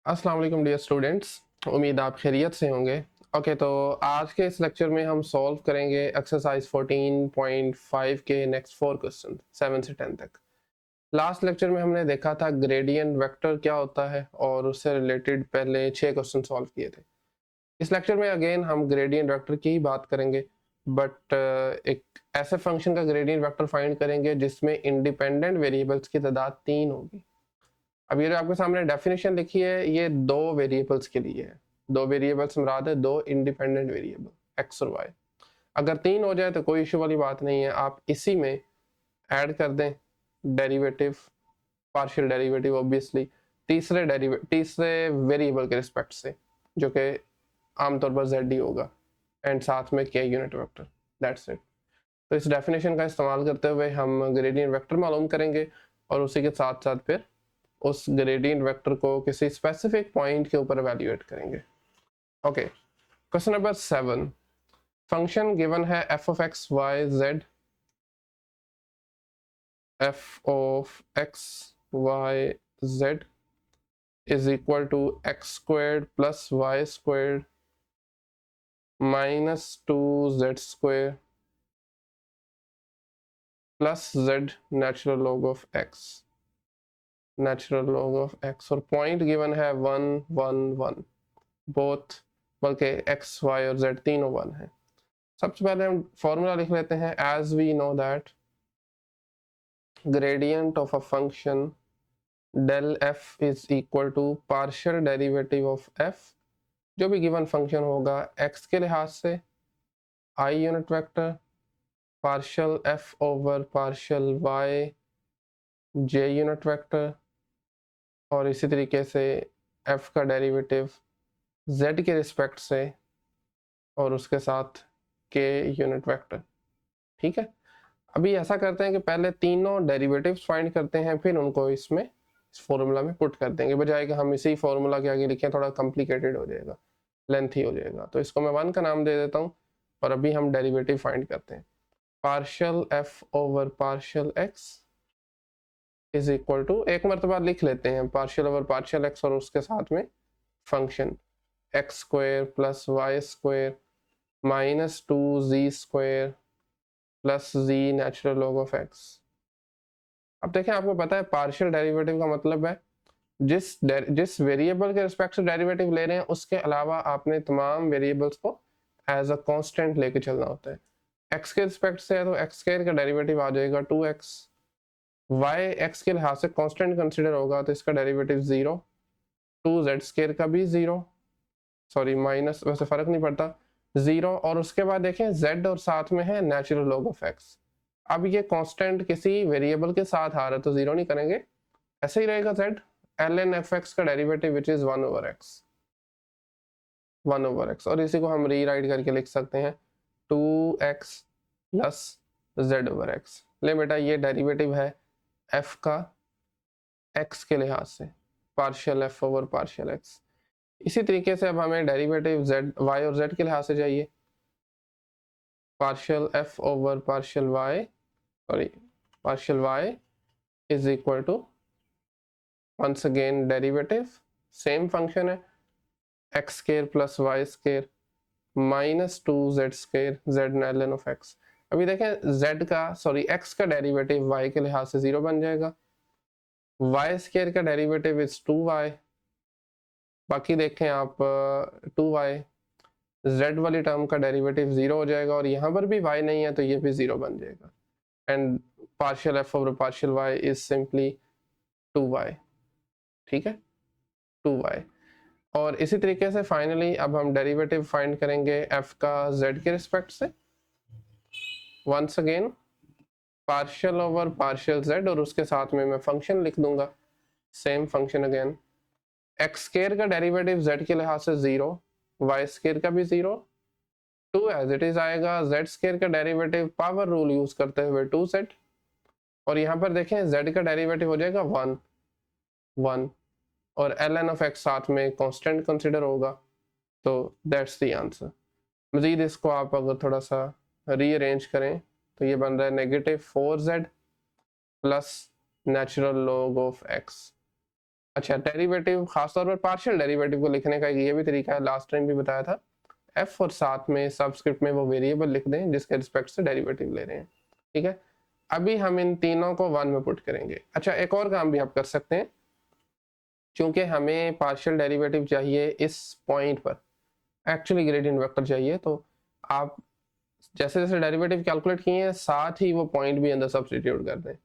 अस्सलाम वालेकुम dear students, उम्मीद आप खैरियत से होंगे। ओके, तो आज के इस लेक्चर में हम सॉल्व करेंगे एक्सरसाइज 14.5 के नेक्स्ट 4 क्वेश्चन 7 से 10 तक। लास्ट लेक्चर में हमने देखा था ग्रेडियंट वेक्टर क्या होता है और उससे रिलेटेड पहले 6 क्वेश्चन सॉल्व किए थे। इस लेक्चर में अगेन हम ग्रेडियंट वेक्टर की ही बात करेंगे, बट एक ऐसे फंक्शन का ग्रेडियंट वेक्टर फाइंड करेंगे जिसमें इंडिपेंडेंट वेरिएबल्स की तादाद 3 होगी। अब ये जो आपके सामने डेफिनेशन लिखी है ये दो वेरिएबल्स के लिए है। दो वेरिएबल्स मुराद है, दो इंडिपेंडेंट वेरिएबल एक्स और वाई। अगर 3 हो जाए तो कोई इशू वाली बात नहीं है, आप इसी में ऐड कर दें डेरिवेटिव, पार्शियल डेरिवेटिव ऑब्वियसली तीसरे वेरिएबल के रिस्पेक्ट से, जो कि आमतौर पर जेड ही होगा, एंड साथ में के यूनिट वेक्टर। That's it. तो इस डेफिनेशन का इस्तेमाल करते हुए हम ग्रेडियंट वेक्टर मालूम करेंगे और उसी के साथ साथ फिर उस ग्रेडियंट वेक्टर को किसी स्पेसिफिक पॉइंट के ऊपर एवेल्युएट करेंगे। Okay, question number 7। Function given है f of x y z, f of x y z is equal to x squared plus y squared minus 2z square plus z natural log of x, natural log of x, और point given है 1 1 1, both, बल्कि x y और z तीनों 1 है। सबसे पहले हम formula लिख लेते हैं। As we know that gradient of a function del f is equal to partial derivative of f, जो भी गिवन फंक्शन होगा एक्स के लिहाज से i unit vector partial F over partial y j unit vector, और इसी तरीके से एफ का डेरिवेटिव जेड के रिस्पेक्ट से और उसके साथ के यूनिट वेक्टर। ठीक है, अभी ऐसा करते हैं कि पहले तीनों डेरिवेटिव्स फाइंड करते हैं, फिर उनको इसमें इस फॉर्मूला में पुट कर देंगे, बजाय कि हम इसी फॉर्मूला के आगे लिखें, थोड़ा कॉम्प्लिकेटेड हो जाएगा, लेंथी हो जाएगा। तो इसको मैं 1 का नाम दे देता हूँ और अभी हम डेरिवेटिव फाइंड करते हैं। Partial F over partial x is equal to, एक मरतबा लिख लेते हैं, पार्शियल ओवर पार्शियल एक्स और उसके साथ में function x square plus y square minus 2z square plus z natural log of x। अब देखें, आपको पता है पार्शियल डेरिवेटिव का मतलब है जिस वेरिएबल के रिस्पेक्ट से डेरिवेटिव ले रहे हैं उसके अलावा आपने तमाम वेरिएबल्स को एज अ कांस्टेंट लेके चलना होता है। x के रिस्पेक्ट से है तो x स्क्वायर का डेरिवेटिव आ जाएगा 2x, y x के लिहाज से कांस्टेंट कंसीडर होगा तो इसका डेरिवेटिव 0, 2z स्क्वायर का भी 0, सॉरी माइनस, वैसे फर्क नहीं पड़ता, 0, और उसके बाद देखें z और साथ में है नेचुरल लॉग ऑफ x। अब ये कांस्टेंट किसी वेरिएबल के साथ आ रहा है तो 0 नहीं करेंगे, ऐसे ही रहेगा z ln fx का derivative which is 1 over x, 1 over x, और इसी को हम रीराइट करके लिख सकते हैं 2x plus z over x। ले बेटा, ये डेरिवेटिव है f का x के लिहाज से, partial f over partial x। इसी तरीके से अब हमें डेरिवेटिव z y और z के लिहाज से चाहिए, partial f over partial y, sorry partial y is equal to once again derivative, same function है x square plus y square minus 2z square z ln of x। अभी देखें z का, sorry x का derivative y के लिहाज से 0 बन जाएगा, y स्क्वायर का डेरिवेटिव इज 2y, बाकी देखें आप 2y, z वाली टर्म का डेरिवेटिव 0 हो जाएगा और यहाँ पर भी y नहीं है तो ये भी 0 बन जाएगा, and partial f over partial y is simply 2y। ठीक है, 2y। और इसी तरीके से फाइनली अब हम डेरिवेटिव फाइंड करेंगे f का z के रिस्पेक्ट से, once again partial over partial z और उसके साथ में मैं फंक्शन लिख दूंगा, same function again, x square का डेरिवेटिव z के लिहाज से 0, y स्क्वायर का भी 0, 2 एज इट इज आएगा, z स्क्वायर का डेरिवेटिव पावर रूल यूज करते हुए 2z, और यहाँ पर देखें z का डेरिवेटिव हो जाएगा 1 1, और ln ऑफ x साथ में कांस्टेंट कंसीडर होगा, तो दैट्स द आंसर। मजीद इसको आप अगर थोड़ा सा रीअरेंज करें तो ये बन रहा है negative 4z plus natural log of x, अच्छा, डेरिवेटिव खासतौर पर पार्शियल डेरिवेटिव को लिखने का ये भी तरीका है, लास्ट टाइम भी बताया था, एफ और साथ में सबस्क्रिप्ट में वो वेरिएबल लिख दें जिसके रिस्पेक्ट से डेरिवेटिव ले रहे हैं, ठीक है। अभी हम इन तीनों को वन में पुट करेंगे। अच्छा, एक और काम भी आप कर सकते हैं, क्योंकि हमें पार्शियल डेरिवेटिव चाहिए इस पॉइंट पर, एक्चुअली ग्रेडियंट वेक्टर चाहिए, तो आप जैसे जैसे डेरिवेटिव कैलकुलेट किए हैं साथ ही वो पॉइंट भी अंदर सब्सटीट्यूट कर दें,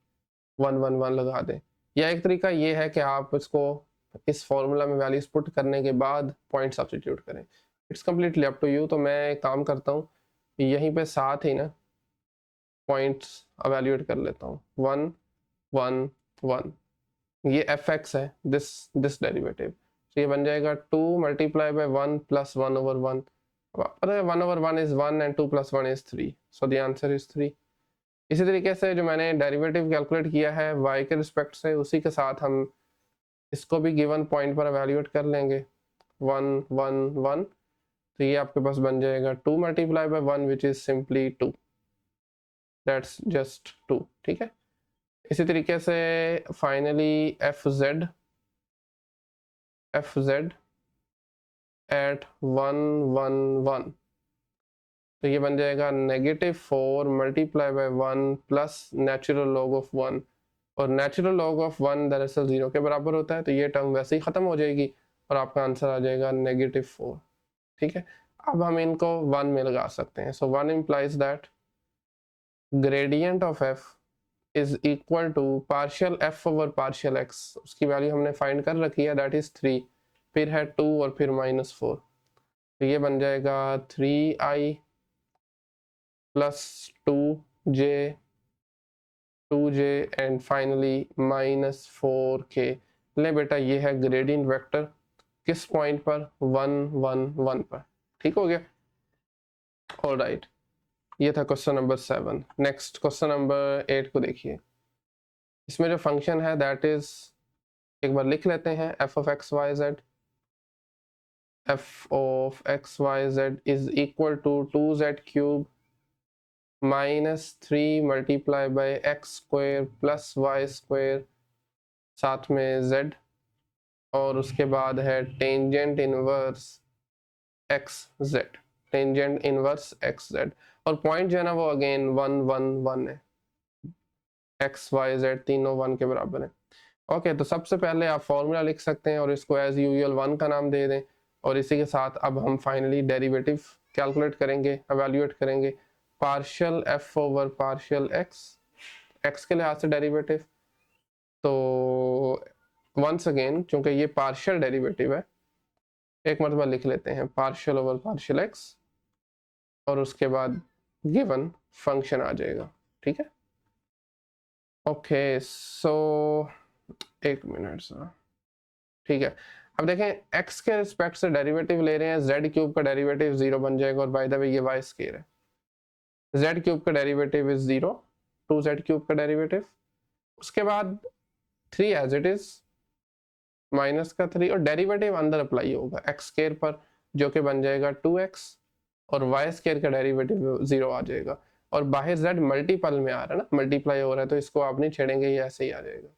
1 1 1 लगा दें। या एक तरीका ये है कि आप इसको इस फॉर्मूला में वैल्यूज पुट करने के बाद पॉइंट सब्सटीट्यूट करें, it's completely up to you. तो मैं एक काम करता हूँ, यहीं पे साथ ही ना पॉइंट्स अवेल्यूएट कर लेता हूँ, 1 1 1, ये एफ एक्स है, दिस डेरिवेटिव, तो ये बन जाएगा 2 मल्टीप्लाई बाय 1 प्लस 1/1। पता है 1/1 is 1 and 2 + 1 is 3, so the answer is 3। इसी तरीके से जो मैंने डेरिवेटिव कैलकुलेट किया है y के रिस्पेक्ट से, उसी के साथ हम इसको भी गिवन पॉइंट पर एवेल्यूएट कर लेंगे, 1 1 1, तो ये आपके पास बन जाएगा 2 multiply by 1 which is simply 2, that's just 2, ठीक है। इसी तरीके से फाइनली एफ जेड एट 1 1 1, तो ये बन जाएगा -4 multiply by 1 plus natural log of 1, और नेचुरल लॉग ऑफ 1 दरअसल 0 के बराबर होता है, तो ये टर्म वैसे ही ख़त्म हो जाएगी और आपका आंसर आ जाएगा -4, ठीक है। अब हम इनको 1 में लगा सकते हैं, so 1 implies that gradient of f is equal to partial f over partial x, उसकी वैल्यू हमने फाइंड कर रखी है, दैट इज 3, फिर है 2 और फिर -4, तो ये बन जाएगा 3i plus 2j and finally -4k। ले बेटा, ये है ग्रेडियंट वेक्टर किस पॉइंट पर, 1 1 1 पर, ठीक हो गया। ऑलराइट, ये था question number 7। Next question number 8 को देखिए, इसमें जो फंक्शन है दैट इज, एक बार लिख लेते हैं, f of x y z, f of x y z is equal to 2z cube -3 multiply by x square plus y square, साथ में z, और उसके बाद है tangent inverse x z, tangent inverse x z, और point जो है ना वो अगेन 1 1 1 है, एक्स वाई जेड तीनों 1 के बराबर है। ओके, तो सबसे पहले आप फॉर्मूला लिख सकते हैं और इसको एज यूजुअल 1 का नाम दे दें, और इसी के साथ अब हम फाइनली डेरिवेटिव कैलकुलेट करेंगे, एवेल्यूएट करेंगे, partial F over partial x के लिहाज से डेरिवेटिव। तो वंस अगेन, क्योंकि ये पार्शियल डेरिवेटिव है, एक मरतबा लिख लेते हैं पार्शियल ओवर पार्शियल एक्स, और उसके बाद गिवन फंक्शन आ जाएगा, ठीक है। ओके, सो एक मिनट सर, ठीक है। अब देखें, x के रिस्पेक्ट से डेरिवेटिव ले रहे हैं, z क्यूब का डेरिवेटिव 0 बन जाएगा, और बाय द वे ये y स्क्वायर है, z क्यूब का डेरिवेटिव इज 0, 2z क्यूब का डेरिवेटिव, उसके बाद 3 एज इट इज, माइनस का 3, और डेरिवेटिव अंदर अप्लाई होगा x स्क्वायर पर, जो कि बन जाएगा 2x, और y स्क्वायर का डेरिवेटिव 0 आ जाएगा, और बाहर z मल्टीपल में आ रहा है ना, मल्टीप्लाई हो रहा है, तो इसको आप नहीं छेड़ेंगे, ये ऐसे ही आ जाएगा।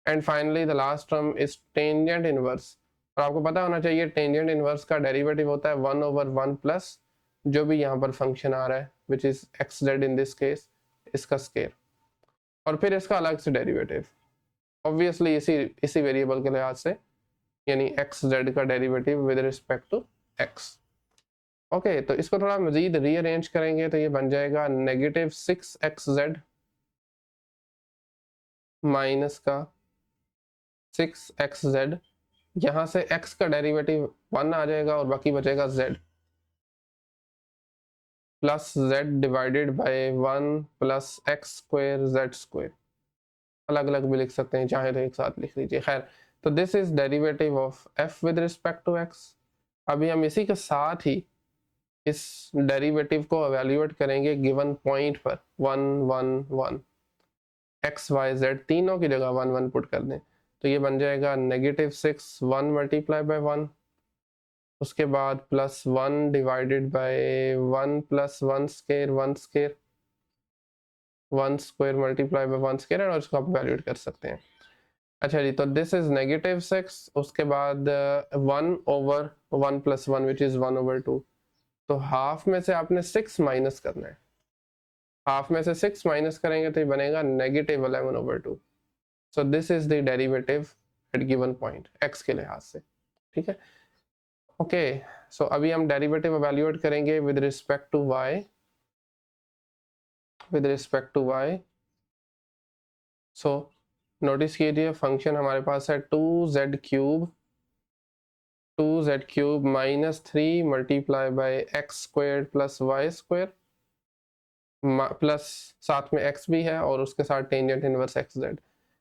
And finally the last term is tangent inverse, और आपको पता होना चाहिए टेंजेंट इनवर्स का डेरिवेटिव होता है 1/1 प्लस जो भी यहाँ पर फंक्शन आ रहा है, which is x Z in this case, इसका स्क्वायर, और फिर इसका अलग से डेरिवेटिव, ऑब्वियसली इसी वेरिएबल के लिहाज से, यानी एक्स जेड का derivative with respect to x. Okay, तो इसको थोड़ा मजीद रीअरेंज करेंगे, तो ये बन जाएगा -6xz माइनस का 6xz, यहाँ से x का डेरिवेटिव 1 आ जाएगा और बाकी बचेगा z, plus z divided by 1 plus x square Z square, अलग अलग भी लिख सकते हैं, चाहे तो एक साथ लिख लीजिए, खैर। तो this is derivative of f with respect to x। अभी हम इसी के साथ ही इस डेरिवेटिव को एवेल्यूएट करेंगे गिवन पॉइंट पर 1 1 1, एक्स वाई जेड तीनों की जगह 1 1 पुट कर दें, तो ये बन जाएगा -6 1 मल्टीप्लाई बाय 1, उसके बाद +1 divided by 1 plus 1 square 1 square, 1 square multiply by 1 square, और इसको आप वैल्यूएट कर सकते हैं। अच्छा जी, तो दिस इज -6, उसके बाद 1/1 + 1 विच इज 1/2। तो हाफ में से आपने 6 माइनस करना है, हाफ में से 6 माइनस करेंगे तो ये बनेगा -11/2। सो this is the derivative eight given point x के लिहाज से, ठीक है। ओके, सो अभी हम डेरिवेटिव एवेल्यूएट करेंगे with respect to y, with respect to y। So notice कीजिए फंक्शन हमारे पास है 2z³ -3 multiply bye x² + y² plus साथ में x भी है और उसके साथ टेंजेंट इनवर्स xz।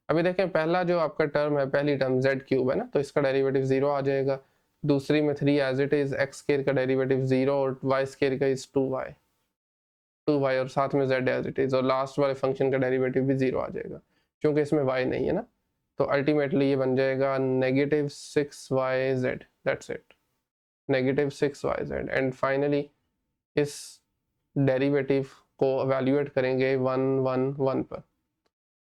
अभी देखें पहला जो आपका टर्म है, पहली टर्म z³ है ना, तो इसका डेरिवेटिव 0 आ जाएगा। दूसरी में 3 एज इट इज, x² का डेरिवेटिव 0 और y² का इज 2y और साथ में z एज इट इज, और लास्ट वाले फंक्शन का डेरिवेटिव भी 0 आ जाएगा क्योंकि इसमें y नहीं है ना। तो अल्टीमेटली ये बन जाएगा -6yz, that's it, -6yz। And finally इस डेरिवेटिव को एवेल्यूएट करेंगे 1 1 1 पर,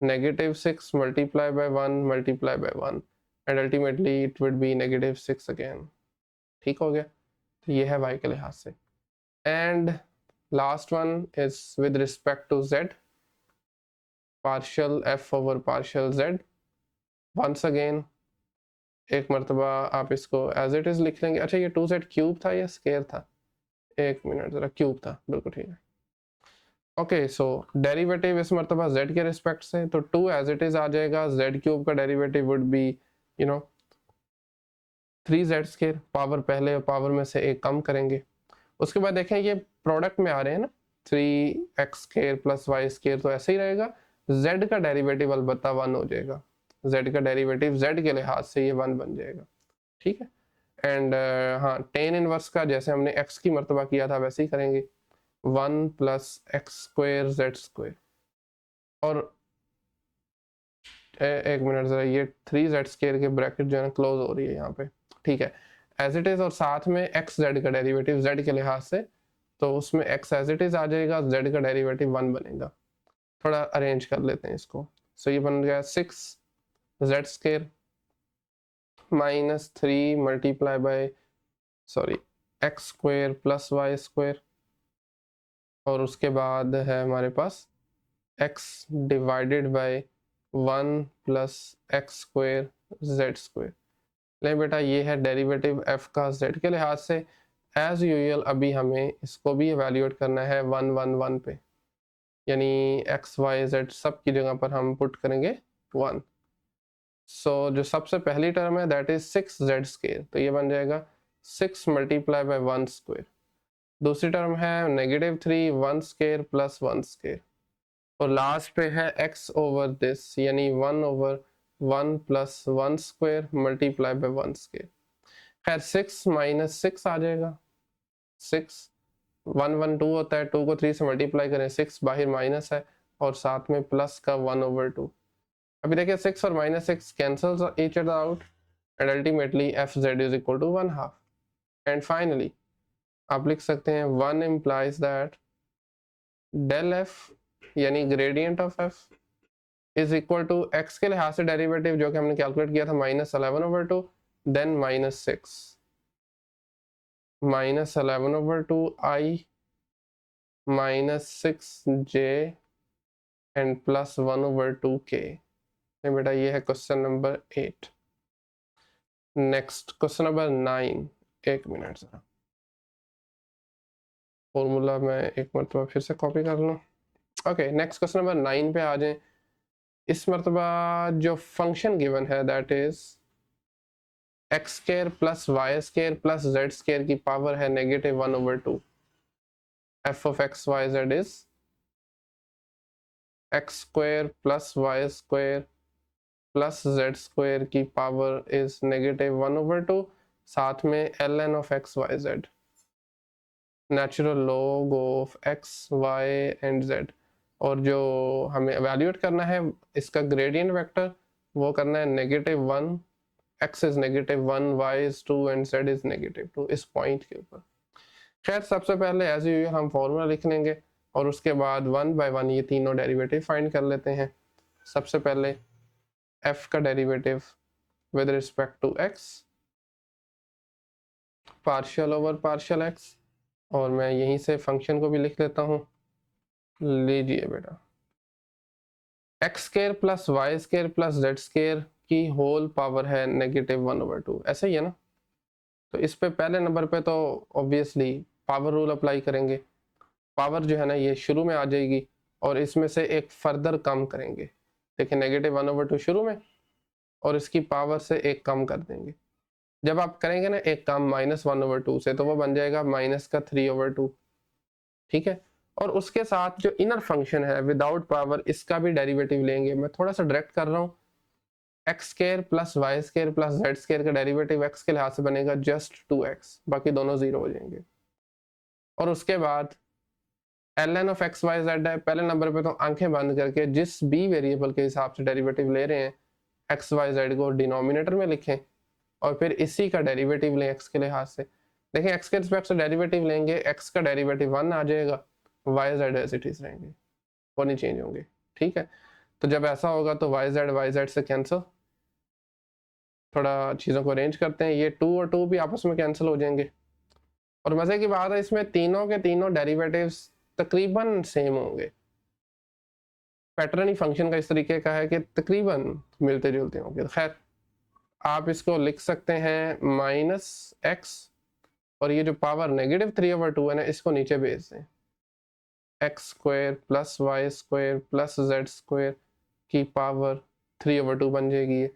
-6 multiply by 1 multiply by 1 and ultimately it would be -6 again. ठीक हो गया, तो ये है y के लिहाज से। And last one is with respect to z, partial f over partial z। Once again एक मरतबा आप इसको एज इट इज लिख लेंगे। अच्छा, ये 2z³ था या स्केयर था? एक मिनट, जरा क्यूब था, बिल्कुल ठीक है। ओके, सो डेरिवेटिव इस मरतबा z के रिस्पेक्ट से, तो 2 एज इट इज आ जाएगा। z³ का derivative would be 3z², power पहले पावर में से एक कम करेंगे। उसके बाद देखें ये प्रोडक्ट में आ रहे हैं ना, 3x² + y², तो ऐसे ही रहेगा। z का डेरिवेटिव अलबत्ता 1 हो जाएगा, z का डेरिवेटिव z के लिहाज से ये 1 बन जाएगा, ठीक है। एंड हाँ, टेन इनवर्स का जैसे हमने x की मरतबा किया था वैसे ही करेंगे, 1 + x² z²। और एक मिनट जरा, ये 3z² के ब्रैकेट जो है ना क्लोज हो रही है यहाँ पे, ठीक है, एज इट इज। और साथ में xz का डेरिवेटिव z के लिहाज से, तो उसमें x एज इट इज आ जाएगा, z का डेरिवेटिव 1 बनेगा। थोड़ा अरेंज कर लेते हैं इसको। सो ये बन गया 6z² -3 multiply bye x² + y², और उसके बाद है हमारे पास x divided by 1 + x² z²। ले बेटा, ये है डेरिवेटिव f का z के लिहाज से। एज यूजुअल अभी हमें इसको भी एवेल्यूएट करना है 1 1 1 पे, यानी x y z सब की जगह पर हम पुट करेंगे 1। सो जो सबसे पहली टर्म है दैट इज 6z², तो ये बन जाएगा 6 मल्टीप्लाई बाय 1²। दूसरी टर्म है -3 1² + 1², और लास्ट पे है x ओवर दिस, यानी 1/1 + 1² मल्टीप्लाई बाय 1²। खैर 6 - 6 आ जाएगा। 6 1 1 2 होता है, 2 को 3 से मल्टीप्लाई करें, 6 बाहर माइनस है और साथ में प्लस का 1/2। अभी देखिए 6 और -6 cancels each other out and ultimately fz is equal to 1/2। And finally आप लिख सकते हैं 1 implies दैट del f यानी gradient of f is equal to x के लिहाज से डेरिवेटिव जो कि हमने कैलकुलेट किया था -11/2, then -6 -11/2 i -6j and +1/2 k। बेटा ये है question number 8। Next question number 9। एक मिनट जरा, फॉर्मूला मैं एक मरतबा फिर से कॉपी कर लूँ। ओके, नेक्स्ट क्वेश्चन नंबर 9 पे आ जाएं। इस मरतबा जो फंक्शन गिवन है that is x² + y² + z² की पावर है -1/2। f of x y z is x² + y² + z² की पावर इज -1/2, साथ में ln of x y z, natural log of x y and z। और जो हमें evaluate करना है इसका ग्रेडियंट वेक्टर, वो करना है -1, x is -1, y is 2 and z is -2 इस पॉइंट के ऊपर। खैर सबसे पहले एज यूजुअल हम फॉर्मूला लिख लेंगे और उसके बाद 1 बाय 1 ये तीनों डेरिवेटिव फाइंड कर लेते हैं। सबसे पहले f का derivative with respect to x partial over partial x, और मैं यहीं से फंक्शन को भी लिख लेता हूँ। लीजिए बेटा, x square plus y square plus z square की होल पावर है -1/2, ऐसे ही है ना। तो इस पे पहले नंबर पे तो ऑब्वियसली पावर रूल अप्लाई करेंगे। पावर जो है ना ये शुरू में आ जाएगी और इसमें से एक फर्दर कम करेंगे। देखिए -1/2 शुरू में और इसकी पावर से एक कम कर देंगे। जब आप करेंगे ना एक काम -1/2 से, तो वो बन जाएगा -3/2, ठीक है। और उसके साथ जो इनर फंक्शन है विदाउट पावर, इसका भी डेरिवेटिव लेंगे। मैं थोड़ा सा डायरेक्ट कर रहा हूँ। X square plus y square plus z square का डेरिवेटिव एक्स के लिहाज से बनेगा जस्ट 2x, बाकी दोनों जीरो हो जाएंगे। और उसके बाद ln of x y z है। पहले नंबर पे तो आंखें बंद करके जिस भी वेरिएबल के हिसाब से डेरिवेटिव ले रहे हैं एक्स वाई जेड को डिनोमिनेटर में लिखें और फिर इसी का डेरिवेटिव लें एक्स के लिहाज से। देखिए एक्स के रिस्पेक्ट से डेरिवेटिव लेंगे, एक्स का डेरिवेटिव 1 आ जाएगा, y z as it is रहेंगे, वो नहीं चेंज होंगे, ठीक है। तो जब ऐसा होगा तो वाई जेड से कैंसिल। थोड़ा चीज़ों को अरेंज करते हैं, ये 2 और 2 भी आपस में कैंसिल हो जाएंगे। और मज़े की बात है इसमें तीनों के तीनों डेरिवेटिव्स तकरीबन सेम होंगे। पैटर्न ही फंक्शन का इस तरीके का है कि तकरीबन मिलते जुलते होंगे। खैर आप इसको लिख सकते हैं -x, और ये जो पावर -3/2 है ना, इसको नीचे भेज दें। X square plus y square plus z square की पावर 3/2 बन जाएगी।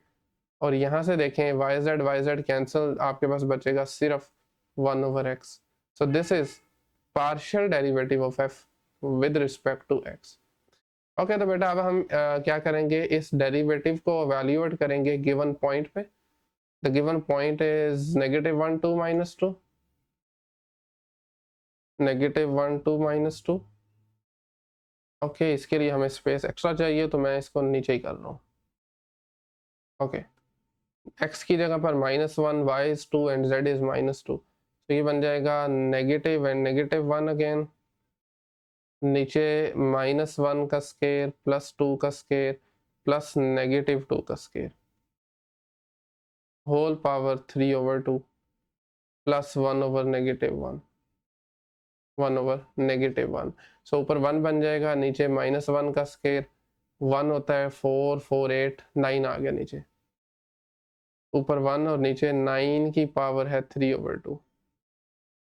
और यहाँ से देखें वाई जेड कैंसिल, आपके पास बचेगा सिर्फ 1/x। So this is partial derivative of f with respect to x। Okay, तो बेटा अब हम क्या करेंगे, इस डेरिवेटिव को एवेल्यूएट करेंगे गिवन पॉइंट पे। The given point is -1 2 -2, -1 2 -2। Okay, इसके लिए हमें स्पेस एक्स्ट्रा चाहिए तो मैं इसको नीचे ही कर रहा हूँ। ओके, x की जगह पर -1, y is 2 and z is -2, तो ये बन जाएगा नेगेटिव एंड -1 अगेन, नीचे -1 का स्केयर प्लस 2 का स्केयर प्लस -2 का स्केयर होल पावर 3/2 प्लस 1/-1, 1/-1। सो ऊपर 1 बन जाएगा, नीचे -1 का स्केयर, 1 होता है 4 4 8 9 आ गया नीचे, ऊपर 1 और नीचे 9 की पावर है 3/2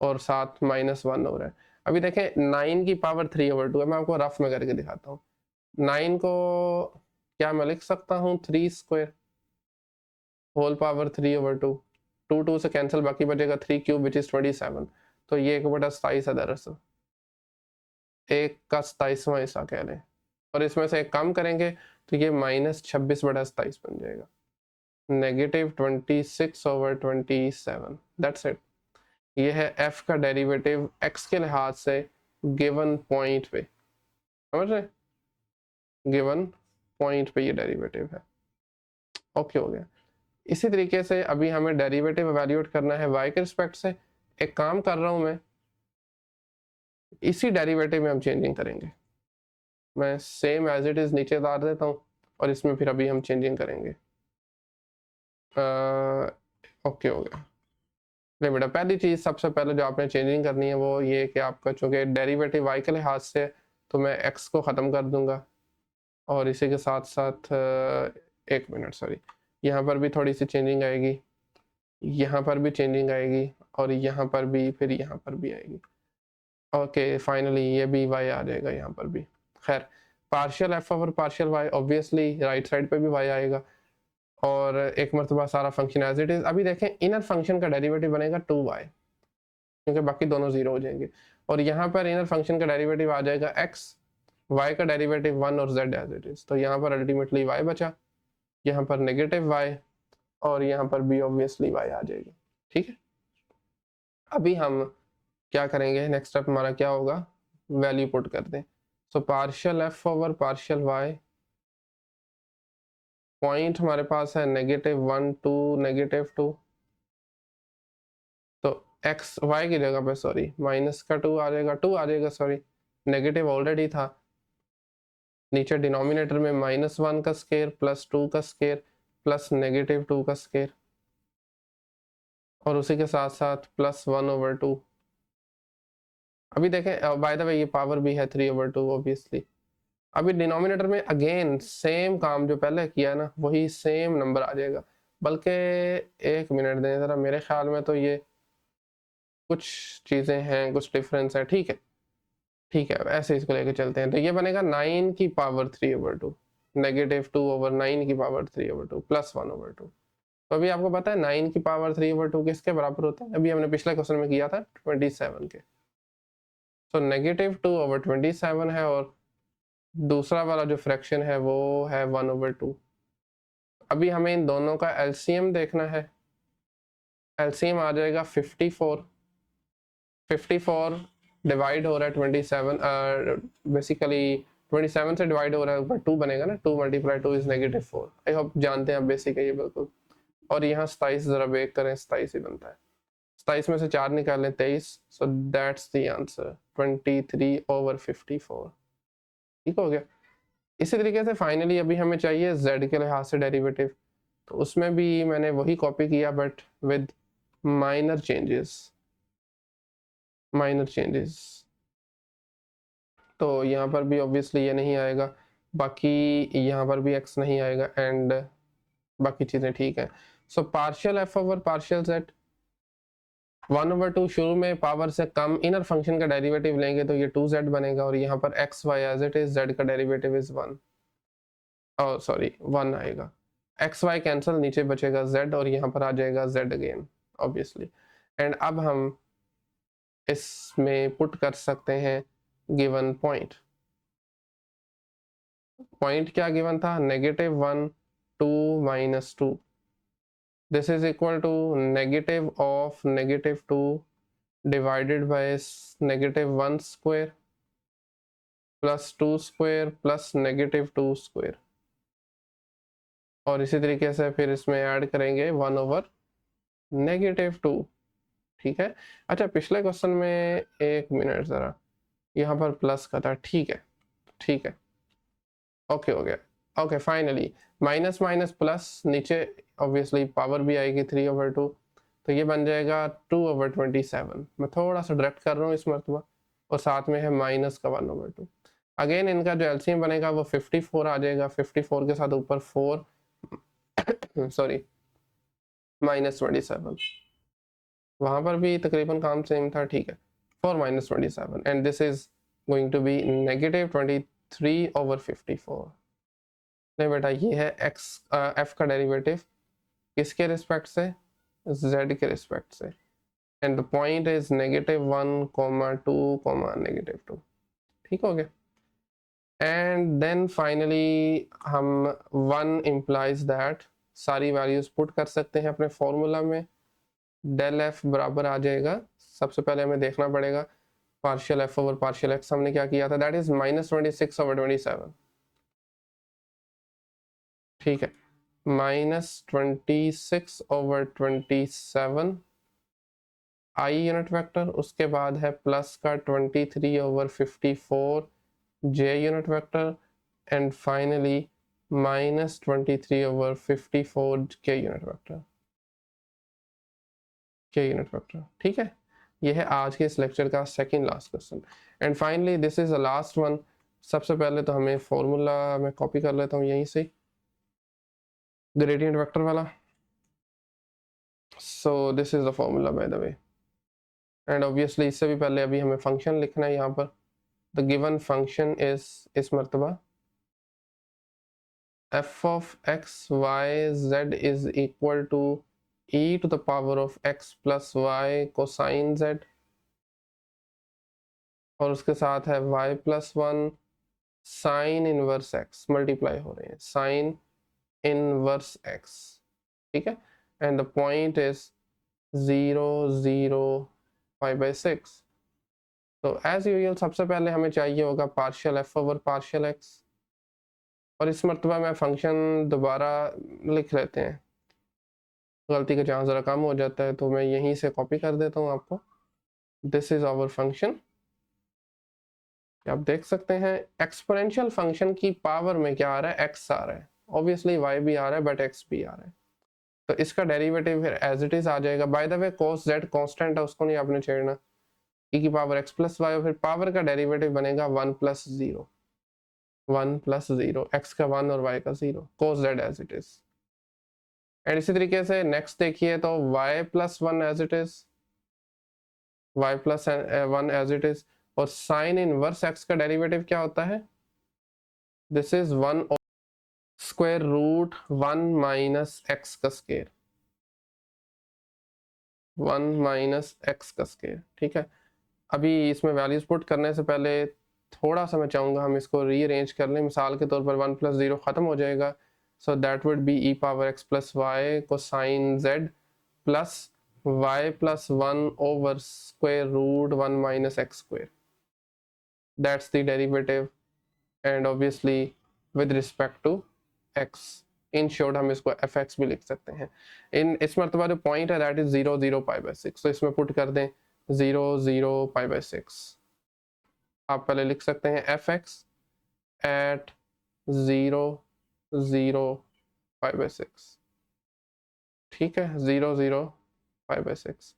और साथ -1 हो रहा है। अभी देखें 9 की पावर 3/2 है, मैं आपको रफ में करके दिखाता हूँ। 9 को क्या मैं लिख सकता हूँ 3 स्क्वायर होल पावर 3/2, 2 2 से कैंसिल, बाकी बचेगा 3 क्यूब विच इज 27। तो ये 1/27 है दरअसल, 1 का 27वां हिस्सा कह लें, और इसमें से एक कम करेंगे तो ये -26/27 बन जाएगा, -26/27। That's it. ये है f का डेरिवेटिव x के लिहाज से गिवन पॉइंट पे, समझ रहे, गिवन पॉइंट पे ये डेरिवेटिव है। ओके हो गया। इसी तरीके से अभी हमें डेरिवेटिव एवेल्यूएट करना है y के रिस्पेक्ट से। एक काम कर रहा हूं मैं, इसी डेरिवेटिव में हम चेंजिंग करेंगे। मैं सेम एज इट इज नीचे डाल देता हूं और इसमें फिर अभी हम चेंजिंग करेंगे। ओके हो गया। नहीं बेटा, पहली चीज़ सबसे पहले जो आपने चेंजिंग करनी है वो ये कि आपका चूँकि डेरिवेटिव y के लिहाज से, तो मैं x को ख़त्म कर दूंगा और इसी के साथ साथ 1 मिनट सॉरी, यहाँ पर भी थोड़ी सी चेंजिंग आएगी, यहाँ पर भी चेंजिंग आएगी और यहाँ पर भी, फिर यहाँ पर भी आएगी। ओके, फाइनली ये भी y आ जाएगा यहाँ पर भी। खैर, partial f over partial y, obviously right side पे भी y आएगा और एक मरतबा सारा फंक्शन एज इट इज। अभी देखें इनर फंक्शन का डेरिवेटिव बनेगा 2y, क्योंकि बाकी दोनों जीरो हो जाएंगे, और यहाँ पर इनर फंक्शन का डेरिवेटिव आ जाएगा x, y का डेरिवेटिव 1 और z एज इट इज। तो यहाँ पर अल्टीमेटली y बचा, यहाँ पर -y और यहाँ पर भी ऑब्वियसली y आ जाएगी, ठीक है। अभी हम क्या करेंगे, नेक्स्ट स्टेप हमारा क्या होगा, वैल्यू पुट कर दें। So partial f over partial y, point हमारे पास है -1 2 -2, तो x y की जगह पे सॉरी माइनस का 2 आ जाएगा, 2 आ जाएगा सॉरी, नेगेटिव ऑलरेडी था, नीचे डिनोमिनेटर में -1 का स्केयर प्लस 2 का स्केयर प्लस -2 का स्केयर और उसी के साथ साथ +1/2। अभी देखें बाय द वे ये पावर भी है 3/2 ऑब्वियसली। अभी डिनोमिनेटर में अगेन सेम काम जो पहले किया ना वही सेम नंबर आ जाएगा, बल्कि 1 मिनट दें ज़रा, मेरे ख्याल में तो ये कुछ चीज़ें हैं, कुछ डिफरेंस है। ठीक है ठीक है, ऐसे इसको लेके चलते हैं। तो ये बनेगा 9 की पावर 3/2, -2/9 की पावर 3/2 +1/2। तो अभी आपको पता है 9 की पावर 3/2 किसके बराबर होता है? अभी हमने पिछले क्वेश्चन में किया था 27 के। तो -2/27 है और दूसरा वाला जो फ्रैक्शन है वो है 1/2। अभी हमें इन दोनों का एलसीएम देखना है। एलसीएम आ जाएगा 54। 54 डिवाइड हो रहा है 27, बेसिकली 27 से डिवाइड हो रहा है, ऊपर 2 बनेगा ना, 2 × 2 इज -4। आई होप जानते हैं आप बेसिक है ये बिल्कुल। और यहाँ 27 जरा बेक करें, 27 ही बनता है। 27 में से 4 निकालें 23, सो दैट्स द आंसर 23/54। ठीक हो गया। इसी तरीके से फाइनली अभी हमें चाहिए z के लिहाज से डेरिवेटिव। तो उसमें भी मैंने वही कॉपी किया बट विद माइनर चेंजेस। तो यहाँ पर भी ऑब्वियसली ये नहीं आएगा, बाकी यहाँ पर भी x नहीं आएगा एंड बाकी चीज़ें ठीक हैं। So partial F over partial z 1/2 शुरू में पावर से कम इनर फंक्शन का डेरिवेटिव लेंगे तो ये 2z बनेगा और यहाँ पर x y as it is z का डेरिवेटिव इज 1, सॉरी 1 आएगा। एक्स वाई कैंसिल, नीचे बचेगा z और यहाँ पर आ जाएगा z अगेन ऑब्वियसली। एंड अब हम इसमें पुट कर सकते हैं गिवन पॉइंट। पॉइंट क्या गिवन था? -1 2 -2। This is equal to negative of -2 divided by -1 square +2 square plus -2 square. और इसी तरीके से फिर इसमें ऐड करेंगे 1/-2। ठीक है। अच्छा पिछले क्वेश्चन में 1 मिनट ज़रा, यहाँ पर प्लस का था। ठीक है ठीक है, ओके हो गया। Okay finally minus minus plus, नीचे ऑब्वियसली पावर भी आएगी 3/2, तो ये बन जाएगा 2/27। मैं थोड़ा सा डायरेक्ट कर रहा हूँ इस मरतबा, और साथ में है माइनस का 1/2। अगेन इनका जो एलसीएम बनेगा वो 54 आ जाएगा। 54 के साथ ऊपर 4 सॉरी -27, वहां पर भी तकरीबन काम सेम था। ठीक है, 4 -27 and this is going to be -23/54। नहीं बेटा, ये है एक्स एफ का डेरिवेटिव किसके रिस्पेक्ट से? z के रिस्पेक्ट से। And the point is -1, 2, -2। ठीक हो गया। एंड देन फाइनली हम 1 इम्प्लाइज दैट सारी वैल्यूज पुट कर सकते हैं अपने फॉर्मूला में। डेल एफ बराबर आ जाएगा, सबसे पहले हमें देखना पड़ेगा partial F over partial x हमने क्या किया था, दैट इज -26/27। ठीक है, -26/27 आई यूनिट वेक्टर, उसके बाद है प्लस का 23/54 जे यूनिट वेक्टर एंड फाइनली -23/54 के यूनिट वेक्टर। ठीक है, ये है आज के इस लेक्चर का second last question. And finally this is the last one. सबसे पहले तो हमें फॉर्मूला मैं कॉपी कर लेता हूँ यहीं से, ग्रेडियंट वेक्टर वाला। सो this is the formula by the way. And obviously इससे भी पहले अभी हमें फंक्शन लिखना है यहाँ पर। द गिवन फंक्शन इज इस मरतबा f of x y z is equal to e to the power of x plus y cosine z, और उसके साथ है y plus 1 sign inverse x, multiply हो रहे हैं साइन इनवर्स x। ठीक है, एंड द पॉइंट इज 0 0 5/6। तो एज यूजुअल सबसे पहले हमें चाहिए होगा partial F over partial x, और इस मरतबा में फंक्शन दोबारा लिख लेते हैं, गलती का चांस ज़रा कम हो जाता है, तो मैं यहीं से कॉपी कर देता हूँ आपको। दिस इज आवर फंक्शन आप देख सकते हैं एक्सपोनेंशियल फंक्शन की पावर में क्या आ रहा है, x आ रहा है, ऑब्वियसली y भी आ रहा है बट x भी आ रहा है, तो इसका डेरिवेटिव फिर एज इट इज आ जाएगा। By the way cos z constant है, उसको नहीं आपने छेड़ना, e की पावर x प्लस वाई, और फिर पावर का डेरिवेटिव बनेगा 1 प्लस 0, 1 प्लस 0, x का 1 और y का 0, cos z as it is. And इसी तरीके से नेक्स्ट देखिए तो y plus 1 as it is, y plus 1 as it is, और साइन इनवर्स x का डेरिवेटिव क्या होता है, this is 1 square root 1 minus x का स्क्वायर, 1 माइनस एक्स का स्क्वायर, ठीक है। अभी इसमें वैल्यूज पुट करने से पहले थोड़ा सा मैं चाहूँगा हम इसको रीअरेंज कर लें। मिसाल के तौर पर 1 प्लस 0 ख़त्म हो जाएगा, so that would be e power x plus y को sine z plus y plus 1 over square root 1 minus x square, that's the derivative, and obviously with respect to x. In short हम इसको F x भी लिख सकते हैं। इस मरतबा जो पॉइंट है दैट इज 0 0 पाई बाई 6, तो इसमें पुट कर दें 0 0 पाई बाई 6। आप पहले लिख सकते हैं f x at 0 0 pi by 6, ठीक है, 0 0 पाई बाई 6,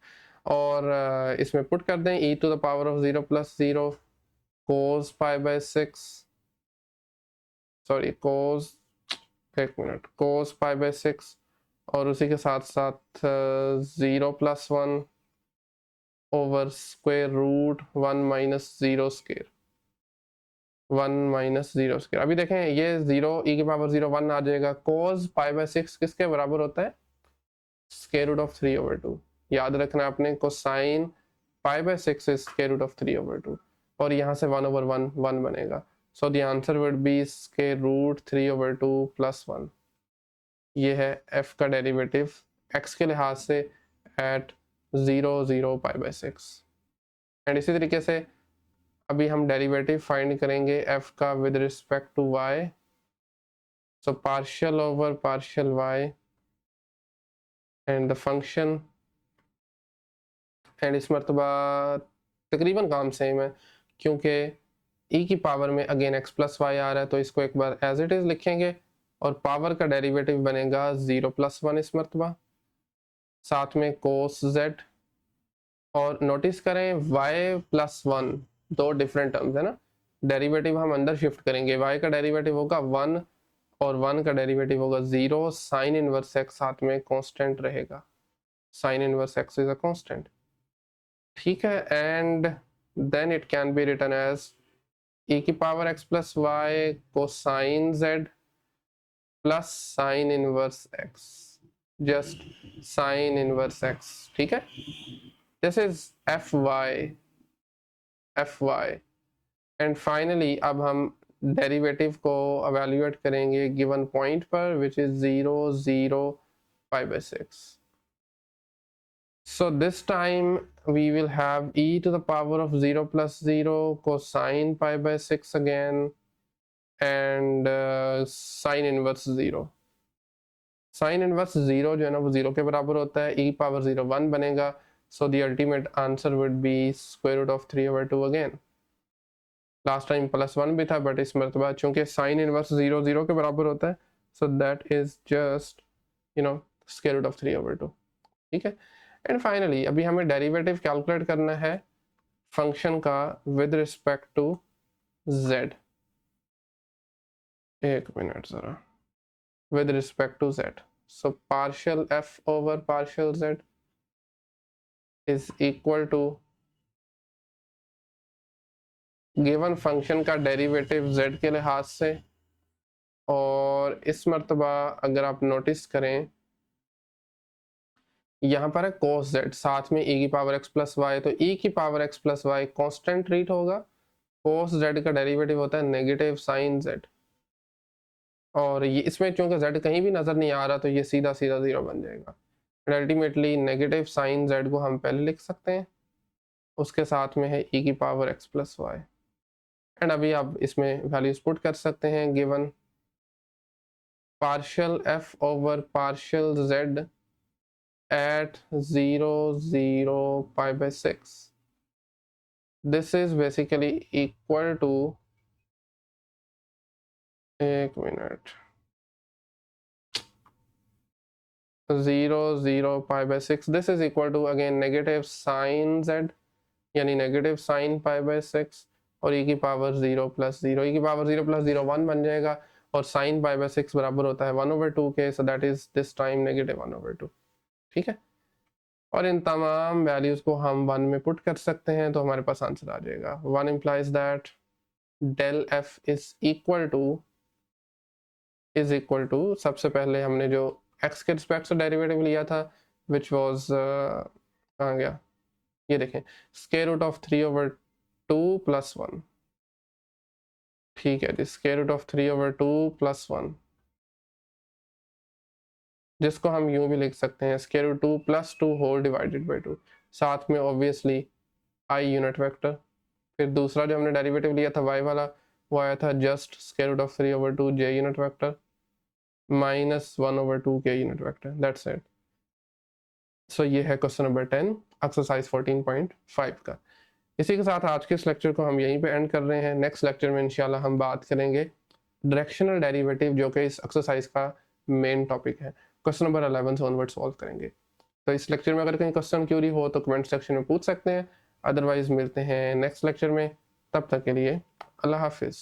और इसमें पुट कर दें e to the power of 0 plus 0 cos pi by 6, sorry cos, एक मिनट, कोस पाई बाई 6, और उसी के साथ साथ 0 plus 1 over square root 1 minus 0 square, 1 minus 0 square. अभी देखें ये 0 e की पावर 0 1 आ जाएगा, कोस पाई बाई 6 किसके बराबर होता है, स्क्वायर रूट ऑफ 3 ओवर 2। याद रखना आपने, cosine pi by 6 is square root of 3 over 2, और यहाँ से 1 ओवर 1 1 बनेगा, so the answer would be square root 3 over 2 plus 1। ये है f का डेरिवेटिव x के लिहाज से एट 0 0 पाई बाई 6। एंड इसी तरीके से अभी हम डेरिवेटिव फाइंड करेंगे f का with respect to y, so partial over partial y and the function, and इस मरतबा तकरीबन काम सेम है, क्योंकि e की पावर में अगेन x प्लस वाई आ रहा है, तो इसको एक बार एज इट इज लिखेंगे, और पावर का डेरिवेटिव बनेगा 0 प्लस 1 इस मरतबा, साथ में कोस z, और नोटिस करें y प्लस 1 दो डिफरेंट टर्म्स है ना, डेरिवेटिव हम अंदर शिफ्ट करेंगे, y का डेरिवेटिव होगा 1 और 1 का डेरिवेटिव होगा 0, साइन इनवर्स x साथ में कांस्टेंट रहेगा, sine inverse x is a constant, ठीक है। And then it can be written as e की power x plus y cosine z plus sine inverse x, just sine inverse x, ठीक है। This is f y, and finally अब हम derivative को evaluate करेंगे given point पर which is 0 0 pi by 6। So this time we will have e to the power of 0 plus 0 cosine pi by 6 again, and sin inverse 0, sine inverse 0 जो है ना वो 0 के बराबर होता है, e पावर 0 1 बनेगा, so the ultimate answer would be square root of 3 over 2 again. Last time plus 1 भी था, बट इस मरतबा चूंकि साइन इनवर्स 0 0 के बराबर होता है, so that is just square root of 3 over 2, ठीक है। एंड फाइनली अभी हमें डेरिवेटिव कैलकुलेट करना है फंक्शन का विद रिस्पेक्ट टू z, एक मिनट जरा, with respect to z, so partial f over partial z is equal to given function का डेरिवेटिव z के लिहाज से, और इस मरतबा अगर आप नोटिस करें यहाँ पर है cos z, साथ में e की पावर x प्लस वाई, तो e की power x plus y constant treat होगा, cos z का डेरिवेटिव होता है नेगेटिव साइन z, और ये इसमें चूंकि z कहीं भी नजर नहीं आ रहा तो ये सीधा सीधा 0 बन जाएगा, अल्टीमेटली नेगेटिव साइन z को हम पहले लिख सकते हैं, उसके साथ में है e की power x plus y, and अभी आप इसमें वैल्यूज पुट कर सकते हैं given partial f over partial z at 0 0 pi by 6, this is basically equal to, एक मिनट, 0 0 π/6, this is equal to again negative sine z, यानी नेगेटिव साइन π/6 और e की पावर 0 + 0, e की पावर 0 + 0 1 बन जाएगा और साइन π/6 बराबर होता है 1/2 के, सो that is this time negative 1/2। ठीक है, और इन तमाम वैल्यूज को हम 1 में पुट कर सकते हैं तो हमारे पास आंसर आ जाएगा। 1 implies that del f is equal to सबसे पहले हमने जो x के रिस्पेक्ट से डेरिवेटिव लिया था विच वाज कहाँ गया, ये देखें, स्क्वायर रूट ऑफ 3/2 + 1। ठीक है जी, स्क्वायर रूट ऑफ 3/2 + 1, जिसको हम यूं भी लिख सकते हैं square root 2 + 2 whole divided by 2, साथ में ऑब्वियसली आई यूनिट वेक्टर। फिर दूसरा जो हमने डेरिवेटिव लिया था y वाला, वो आया था just square root of 3/2 j unit vector minus 1/2 k unit vector, that's it. So ये है क्वेश्चन नंबर 10 एक्सरसाइज 14.5 का। इसी के साथ आज के इस लेक्चर को हम यहीं पे एंड कर रहे हैं। नेक्स्ट लेक्चर में इंशाल्लाह हम बात करेंगे डायरेक्शनल डेरिवेटिव, जो कि इस एक्सरसाइज का मेन टॉपिक है। क्वेश्चन नंबर 11 से ऑनवर्ड सॉल्व करेंगे। तो इस लेक्चर में अगर कहीं क्वेश्चन क्यूरी हो तो कमेंट सेक्शन में पूछ सकते हैं, अदरवाइज मिलते हैं नेक्स्ट लेक्चर में। तब तक के लिए अल्लाह हाफिज़।